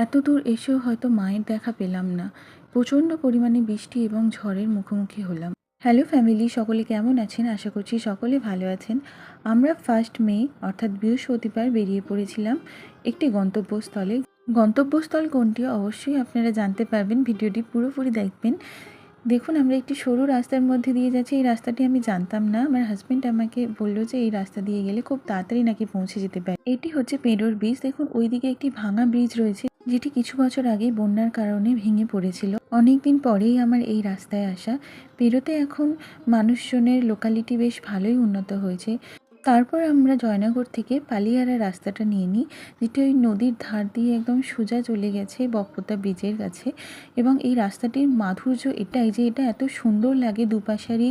এত দূর এসেও হয়তো মায়ের দেখা পেলাম না। প্রচণ্ড পরিমাণে বৃষ্টি এবং ঝড়ের মুখোমুখি হলাম। হ্যালো ফ্যামিলি, সকলে কেমন আছেন? আশা করছি সকলে ভালো আছেন। আমরা 1 মে অর্থাৎ বৃহস্পতিবার বেরিয়ে পড়েছিলাম একটি গন্তব্যস্থলে। গন্তব্যস্থল কোনটি অবশ্যই আপনারা জানতে পারবেন, ভিডিওটি পুরোপুরি দেখবেন। দেখুন, আমরা একটি সরু রাস্তার মধ্যে দিয়ে যাচ্ছি। এই রাস্তাটি আমি জানতাম না। আমার হাজব্যান্ড আমাকে বলল যে এই রাস্তা দিয়ে গেলে খুব তাড়াতাড়ি নাকি পৌঁছে যেতে পারে। এটি হচ্ছে পেরোর ব্রিজ। দেখুন, ওইদিকে একটি ভাঙা ব্রিজ রয়েছে, যেটি কিছু বছর আগে বন্যার কারণে ভেঙে পড়েছিল। অনেকদিন পরেই আমার এই রাস্তায় আসা। পেরোতে এখন মানুষজনের লোকালিটি বেশ ভালোই উন্নত হয়েছে। তারপর আমরা জয়নগর থেকে পালিয়ারা রাস্তাটা নিয়ে নিই, যেটি ওই নদীর ধার দিয়ে একদম সোজা চলে গেছে বকপোতা ব্রিজের কাছে। এবং এই রাস্তাটির মাধুর্য এটাই যে এটা এত সুন্দর লাগে, দুপাশারই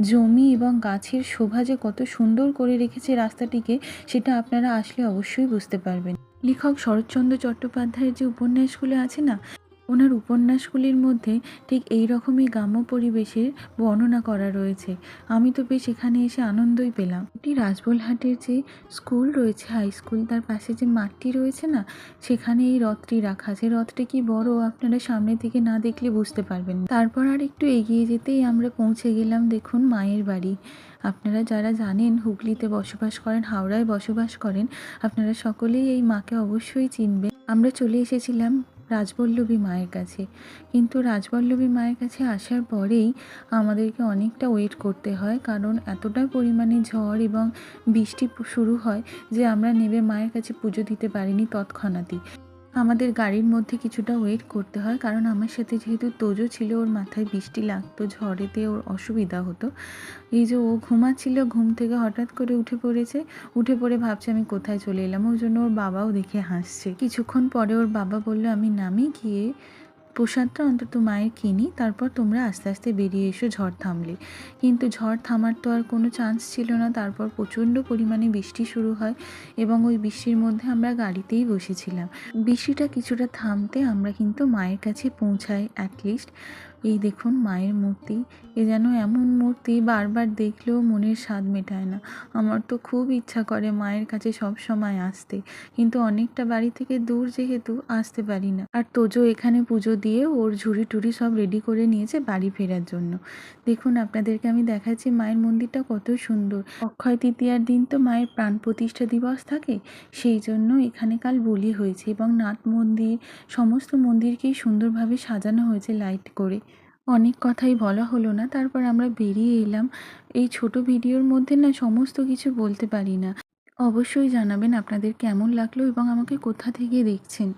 জমি এবং গাছের শোভা যে কত সুন্দর করে রেখেছে রাস্তাটিকে, সেটা আপনারা আসলে অবশ্যই বুঝতে পারবেন। লেখক শরৎচন্দ্র চট্টোপাধ্যায়ের যে উপন্যাসগুলো আছে না, ওনার উপন্যাসগুলির মধ্যে ঠিক এই রকমই গ্রাম্য পরিবেশের বর্ণনা করা রয়েছে। আমি তো বেশ এখানে এসে আনন্দই পেলাম। এটি রাজবলহাটের যে স্কুল রয়েছে, হাই স্কুল, তার পাশে যে মাঠটি রয়েছে না, সেখানে এই রথটি রাখা আছে। রথটি কি বড়, আপনারা সামনে থেকে না দেখলে বুঝতে পারবেন না। তারপর আর একটু এগিয়ে যেতেই আমরা পৌঁছে গেলাম, দেখুন, মায়ের বাড়ি। আপনারা যারা জানেন হুগলিতে বসবাস করেন, হাওড়ায় বসবাস করেন, আপনারা সকলেই এই মাকে অবশ্যই চিনবেন। আমরা চলে এসেছিলাম রাজবল্লভী মায়ের কাছে, কিন্তু রাজবল্লভী মায়ের কাছে আসার পরেই আমাদেরকে অনেকটা ওয়েট করতে হয়, কারণ এতটা পরিমাণে ঝড় এবং বৃষ্টি শুরু হয় যে আমরা নেমে মায়ের কাছে পুজো দিতে পারিনি তৎক্ষণাৎই। আমাদের গাড়ির মধ্যে কিছুটা ওয়েট করতে হয়, কারণ আমার সাথে যেহেতু তোজো ছিল, ওর মাথায় বৃষ্টি লাগতো, ঝড়েতে ওর অসুবিধা হতো। এই যে ও ঘুমাচ্ছিল, ঘুম থেকে হঠাৎ করে উঠে পড়েছে, উঠে পড়ে ভাবছে আমি কোথায় চলে এলাম। ওই জন্য ওর বাবাও দেখে হাসছে। কিছুক্ষণ পরে ওর বাবা বলল আমি নামি, গিয়ে প্রসাদটা অন্তত মায়ের কিনি, তারপর তোমরা আস্তে আস্তে বেরিয়ে এসো ঝড় থামলে। কিন্তু ঝড় থামার তো আর কোনো চান্স ছিল না। তারপর প্রচণ্ড পরিমাণে বৃষ্টি শুরু হয় এবং ওই বৃষ্টির মধ্যে আমরা গাড়িতেই বসেছিলাম। বৃষ্টিটা কিছুটা থামতে আমরা কিন্তু মায়ের কাছে পৌঁছাই অ্যাটলিস্ট। এই দেখুন মায়ের মূর্তি। এ যেন এমন মূর্তি বারবার দেখলেও মনের স্বাদ মেটায় না। আমার তো খুব ইচ্ছা করে মায়ের কাছে সব সময় আসতে, কিন্তু অনেকটা বাড়ি থেকে দূর যেহেতু আসতে পারি না। আর তোজো এখানে পুজো দিয়ে ওর ঝুড়ি টুড়ি সব রেডি করে নিয়েছে বাড়ি ফেরার জন্য। দেখুন, আপনাদেরকে আমি দেখাচ্ছি মায়ের মন্দিরটা কত সুন্দর। অক্ষয় তৃতীয়ার দিন তো মায়ের প্রাণ প্রতিষ্ঠা দিবস থাকে, সেই জন্য এখানে কাল বলি হয়েছে এবং নাট মন্দির, সমস্ত মন্দিরকেই সুন্দরভাবে সাজানো হয়েছে লাইট করে। অনেক কথাই বলা হলো না, তারপর আমরা বেরিয়ে এলাম। এই ছোট ভিডিওর মধ্যে না সমস্ত কিছু বলতে পারি না। অবশ্যই জানাবেন আপনাদের কেমন লাগলো এবং আমাকে কোথা থেকে দেখছেন।